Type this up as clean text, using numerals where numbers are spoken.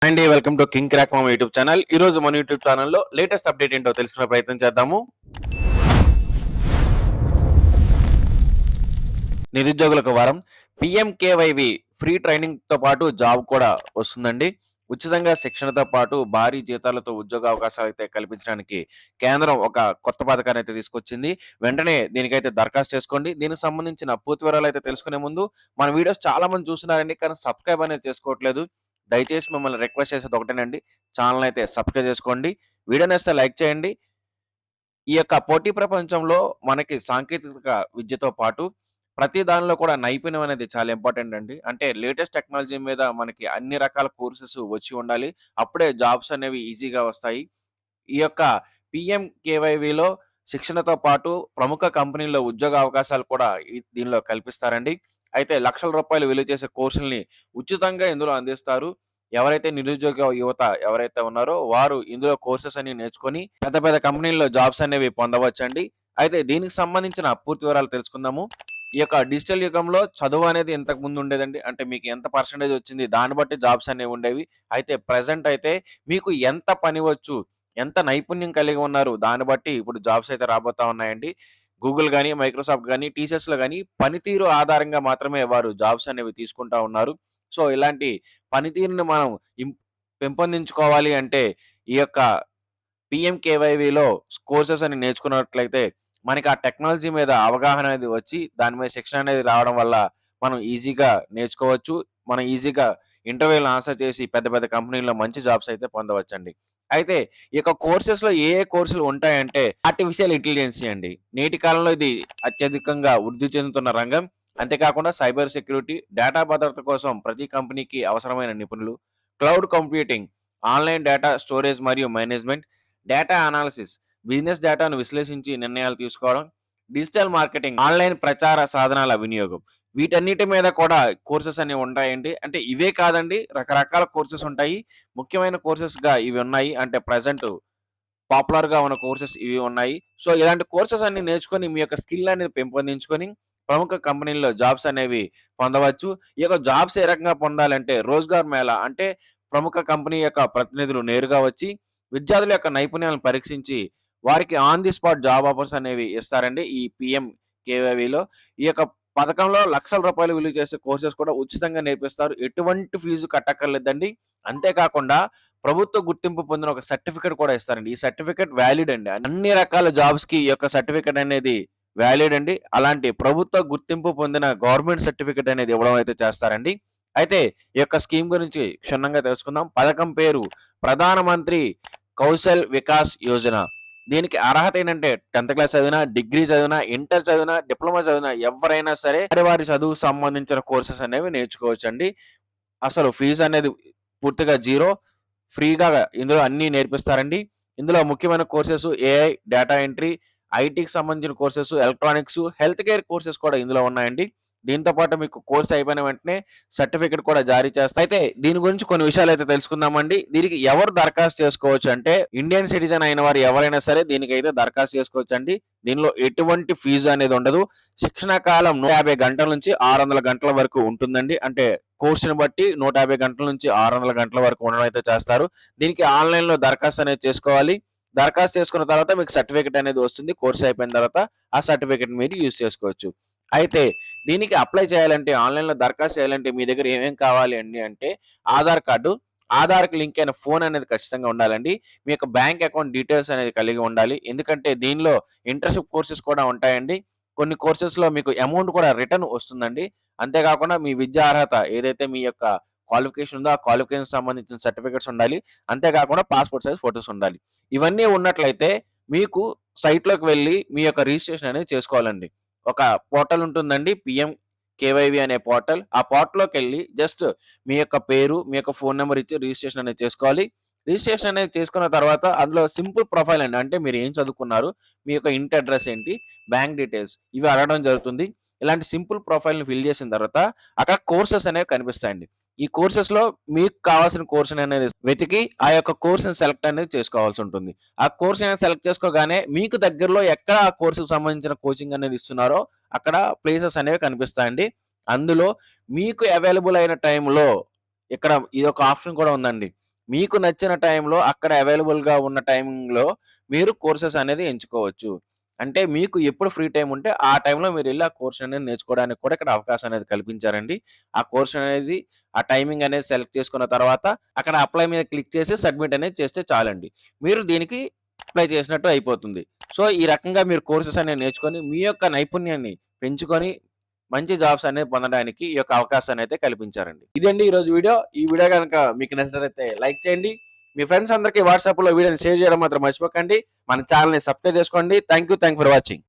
Hi అండి, welcome to King Crack Mom YouTube channel. ఈ రోజు మన యూట్యూబ్ ఛానల్లో లేటెస్ట్ అప్డేట్ ఏంటో తెలుసుకునే ప్రయత్నం చేద్దాము. నిరుద్యోగులకు వారం పిఎంకేవైవి ఫ్రీ ట్రైనింగ్ తో పాటు జాబ్ కూడా వస్తుందండి. ఉచితంగా శిక్షణతో పాటు భారీ జీతాలతో ఉద్యోగ అవకాశాలు అయితే కల్పించడానికి కేంద్రం ఒక కొత్త పథకాన్ని అయితే తీసుకొచ్చింది. వెంటనే దీనికైతే దరఖాస్తు చేసుకోండి. దీనికి సంబంధించిన పూర్తి వివరాలు అయితే తెలుసుకునే ముందు మన వీడియోస్ చాలా మంది చూస్తున్నారండి, కానీ సబ్స్క్రైబ్ అనేది చేసుకోవట్లేదు. దయచేసి మిమ్మల్ని రిక్వెస్ట్ చేసేది ఒకటేనండి, ఛానల్ అయితే సబ్స్క్రైబ్ చేసుకోండి, వీడియో నచ్చితే లైక్ చేయండి. ఈ యొక్క పోటీ ప్రపంచంలో మనకి సాంకేతిక విద్యతో పాటు ప్రతి దానిలో కూడా నైపుణ్యం అనేది చాలా ఇంపార్టెంట్ అండి. అంటే లేటెస్ట్ టెక్నాలజీ మీద మనకి అన్ని రకాల కోర్సెస్ వచ్చి ఉండాలి. అప్పుడే జాబ్స్ అనేవి ఈజీగా వస్తాయి. ఈ యొక్క పీఎంకేవైవిలో శిక్షణతో పాటు ప్రముఖ కంపెనీల్లో ఉద్యోగ అవకాశాలు కూడా దీనిలో కల్పిస్తారండి. అయితే లక్షల రూపాయలు విలువ చేసే కోర్సుల్ని ఉచితంగా ఇందులో అందిస్తారు. ఎవరైతే నిరుద్యోగ యువత ఎవరైతే ఉన్నారో వారు ఇందులో కోర్సెస్ అన్ని నేర్చుకొని పెద్ద పెద్ద కంపెనీల్లో జాబ్స్ అనేవి పొందవచ్చండి. అయితే దీనికి సంబంధించిన పూర్తి వివరాలు తెలుసుకుందాము. ఈ యొక్క డిజిటల్ యుగంలో చదువు అనేది ఇంతకు ముందు ఉండేదండి. అంటే మీకు ఎంత పర్సెంటేజ్ వచ్చింది దాన్ని బట్టి జాబ్స్ అనేవి ఉండేవి. అయితే ప్రెజెంట్ అయితే మీకు ఎంత పని వచ్చు, ఎంత నైపుణ్యం కలిగి ఉన్నారు దాన్ని బట్టి ఇప్పుడు జాబ్స్ అయితే రాబోతా ఉన్నాయండి. గూగుల్ గాని, మైక్రోసాఫ్ట్ గాని, టీసీఎస్‌లో గాని పనితీరు ఆధారంగా మాత్రమే వారు జాబ్స్ అనేవి తీసుకుంటా ఉన్నారు. సో, ఇలాంటి పనితీరుని మనం ఇం పెంపొందించుకోవాలి అంటే ఈ యొక్క పీఎంకేవైవిలో కోర్సెస్ అని నేర్చుకున్నట్లయితే మనకి ఆ టెక్నాలజీ మీద అవగాహన అనేది వచ్చి దాని మీద శిక్షణ అనేది రావడం వల్ల మనం ఈజీగా నేర్చుకోవచ్చు. మనం ఈజీగా ఇంటర్వ్యూలో ఆన్సర్ చేసి పెద్ద పెద్ద కంపెనీల్లో మంచి జాబ్స్ అయితే పొందవచ్చండి. అయితే ఈ యొక్క కోర్సెస్‌లో ఏ ఏ కోర్సులు ఉంటాయంటే ఆర్టిఫిషియల్ ఇంటెలిజెన్సీ అండి. నేటి కాలంలో ఇది అత్యధికంగా వృద్ధి చెందుతున్న రంగం. అంతేకాకుండా సైబర్ సెక్యూరిటీ, డేటా భద్రత కోసం ప్రతి కంపెనీకి అవసరమైన నిపుణులు, cloud computing, online data storage మరియు మేనేజ్మెంట్, డేటా అనాలిసిస్, బిజినెస్ డేటాను విశ్లేషించి నిర్ణయాలు తీసుకోవడం, డిజిటల్ మార్కెటింగ్, ఆన్‌లైన్ ప్రచార సాధనాల వినియోగం. వీటన్నిటి మీద కూడా కోర్సెస్ అనేవి ఉంటాయండి. అంటే ఇవే కాదండి, రకరకాల కోర్సెస్ ఉంటాయి. ముఖ్యమైన కోర్సెస్‌గా ఇవి ఉన్నాయి. అంటే ప్రెజెంట్ పాపులర్‌గా ఉన్న కోర్సెస్ ఇవి ఉన్నాయి. సో, ఇలాంటి కోర్సెస్ అన్ని నేర్చుకొని మీ యొక్క స్కిల్ అనేది పెంపొందించుకొని ప్రముఖ కంపెనీల్లో జాబ్స్ అనేవి పొందవచ్చు. ఈ యొక్క జాబ్స్ ఏ రకంగా పొందాలంటే రోజ్‌గార్ మేళా అంటే ప్రముఖ కంపెనీ యొక్క ప్రతినిధులు నేరుగా వచ్చి విద్యార్థుల యొక్క నైపుణ్యాలను పరీక్షించి వారికి on the spot job offers అనేవి ఇస్తారండి. ఈ పీఎంకేవీవీలో ఈ యొక్క పథకంలో లక్షల రూపాయలు విలువ చేసే కోర్సెస్ కూడా ఉచితంగా నేర్పిస్తారు. ఎటువంటి ఫీజు కట్టక్కర్లేదండి. అంతేకాకుండా ప్రభుత్వ గుర్తింపు పొందిన ఒక సర్టిఫికేట్ కూడా ఇస్తారండి. ఈ సర్టిఫికేట్ వ్యాలిడ్ అండి. అన్ని రకాల జాబ్స్‌కి ఈ యొక్క సర్టిఫికేట్ అనేది వ్యాలిడ్ అండి. అలాంటి ప్రభుత్వ గుర్తింపు పొందిన గవర్నమెంట్ సర్టిఫికేట్ అనేది ఇవ్వడం అయితే చేస్తారండి. అయితే ఈ యొక్క స్కీమ్ గురించి క్షుణ్ణంగా తెలుసుకుందాం. పథకం పేరు ప్రధానమంత్రి కౌశల్ వికాస్ యోజన. దీనికి అర్హత ఏంటంటే 10థ్ క్లాస్ చదివినా, డిగ్రీ చదివినా, ఇంటర్ చదివినా, డిప్లొమా చదివినా ఎవరైనా సరే వారి చదువుకు సంబంధించిన కోర్సెస్ అనేవి నేర్చుకోవచ్చండి. అసలు ఫీజు అనేది పూర్తిగా జీరో. ఫ్రీగా ఇందులో అన్నీ నేర్పిస్తారండి. ఇందులో ముఖ్యమైన కోర్సెస్ ఏఐ, డేటా ఎంట్రీ, ఐటీకి సంబంధించిన courses, electronics, health care courses కూడా ఇందులో ఉన్నాయండి. దీంతో పాటు మీకు కోర్స్ అయిపోయిన వెంటనే సర్టిఫికేట్ కూడా జారీ చేస్తారు. అయితే దీని గురించి కొన్ని విషయాలైతే తెలుసుకుందామండి. దీనికి ఎవరు దరఖాస్తు చేసుకోవచ్చు అంటే ఇండియన్ సిటిజన్ అయిన వారు ఎవరైనా సరే దీనికైతే దరఖాస్తు చేసుకోవచ్చండి. దీనిలో ఎటువంటి ఫీజు అనేది ఉండదు. శిక్షణ కాలం 150 గంటల నుంచి 600 గంటల వరకు ఉంటుందండి. అంటే కోర్సుని బట్టి 150 గంటల నుంచి 600 గంటల వరకు ఉండడం అయితే చేస్తారు. దీనికి ఆన్‌లైన్‌లో దరఖాస్తు అనేది చేసుకోవాలి. దరఖాస్తు చేసుకున్న తర్వాత మీకు సర్టిఫికేట్ అనేది వస్తుంది. కోర్స్ అయిపోయిన తర్వాత ఆ సర్టిఫికేట్ మీరు యూజ్ చేసుకోవచ్చు. అయితే దీనికి అప్లై చేయాలంటే ఆన్‌లైన్‌లో దరఖాస్తు చేయాలంటే మీ దగ్గర ఏమేం కావాలి అండి అంటే ఆధార్ కార్డు, ఆధార్‌కి లింక్ అయిన ఫోన్ అనేది ఖచ్చితంగా ఉండాలండి. మీ యొక్క బ్యాంక్ అకౌంట్ డీటెయిల్స్ అనేది కలిగి ఉండాలి. ఎందుకంటే దీనిలో ఇంటర్న్‌షిప్ కోర్సెస్ కూడా ఉంటాయండి. కొన్ని కోర్సెస్‌లో మీకు అమౌంట్ కూడా రిటర్న్ వస్తుందండి. అంతేకాకుండా మీ విద్యా అర్హత ఏదైతే మీ యొక్క క్వాలిఫికేషన్ ఉందో ఆ క్వాలిఫికేషన్‌కి సంబంధించిన సర్టిఫికేట్స్ ఉండాలి. అంతేకాకుండా పాస్‌పోర్ట్ సైజ్ ఫోటోస్ ఉండాలి. ఇవన్నీ ఉన్నట్లయితే మీకు సైట్‌లోకి వెళ్లి మీ యొక్క రిజిస్ట్రేషన్ అనేది చేసుకోవాలండి. ఒక పోర్టల్ ఉంటుందండి. కేవైవి అనే పోర్టల్. ఆ పోర్టల్‌లోకెళ్ళి జస్ట్ మీ యొక్క పేరు, మీ యొక్క ఫోన్ నంబర్ ఇచ్చి రిజిస్ట్రేషన్ అనేది చేసుకోవాలి. రిజిస్ట్రేషన్ అనేది చేసుకున్న తర్వాత అందులో సింపుల్ ప్రొఫైల్ అండి. అంటే మీరు ఏం చదువుకున్నారు, మీ యొక్క ఇంటి అడ్రెస్ ఏంటి, బ్యాంక్ డీటెయిల్స్ ఇవి అడగడం జరుగుతుంది. ఇలాంటి సింపుల్ ప్రొఫైల్‌ని ఫిల్ చేసిన తర్వాత అక్కడ కోర్సెస్ అనేవి కనిపిస్తాయండి. ఈ కోర్సెస్‌లో మీకు కావాల్సిన కోర్స్‌ని అనేది వెతికి ఆ యొక్క కోర్స్‌ని సెలెక్ట్ అనేది చేసుకోవాల్సి ఉంటుంది. ఆ కోర్స్ అనేది సెలెక్ట్ చేసుకోగానే మీకు దగ్గరలో ఎక్కడ ఆ కోర్స్‌కి సంబంధించిన కోచింగ్ అనేది ఇస్తున్నారో అక్కడ ప్లేసెస్ అనేవి కనిపిస్తాయండి. అందులో మీకు అవైలబుల్ అయిన టైంలో ఇక్కడ ఇదొక ఆప్షన్ కూడా ఉందండి. మీకు నచ్చిన టైంలో అక్కడ అవైలబుల్‌గా ఉన్న టైమింగ్‌లో మీరు కోర్సెస్ అనేది ఎంచుకోవచ్చు. అంటే మీకు ఎప్పుడు ఫ్రీ టైమ్ ఉంటే ఆ టైంలో మీరెళ్లి ఆ కోర్స్ అనేది నేర్చుకోవడానికి కూడా ఇక్కడ అవకాశం అనేది కల్పించారండి. ఆ కోర్స్ అనేది ఆ టైమింగ్ అనేది సెలెక్ట్ చేసుకున్న తర్వాత అక్కడ అప్లై మీద క్లిక్ చేసి సబ్మిట్ అనేది చేస్తే చాలండి. మీరు దీనికి అప్లై చేసినట్టు అయిపోతుంది. సో, ఈ రకంగా మీరు కోర్సెస్ అనేవి నేర్చుకొని మీ యొక్క నైపుణ్యాన్ని పెంచుకొని మంచి జాబ్స్ అనేవి పొందడానికి ఈ యొక్క అవకాశాన్ని అయితే కల్పించారండి. ఇదండి ఈరోజు వీడియో. ఈ వీడియో గనుక మీకు నచ్చినట్లయితే లైక్ చేయండి. మీ ఫ్రెండ్స్ అందరికి వాట్సాప్‌లో వీడియోని షేర్ చేయడం మాత్రం మర్చిపోకండి. మన ఛానెల్‌ని సబ్స్క్రైబ్ చేసుకోండి. Thank you for watching.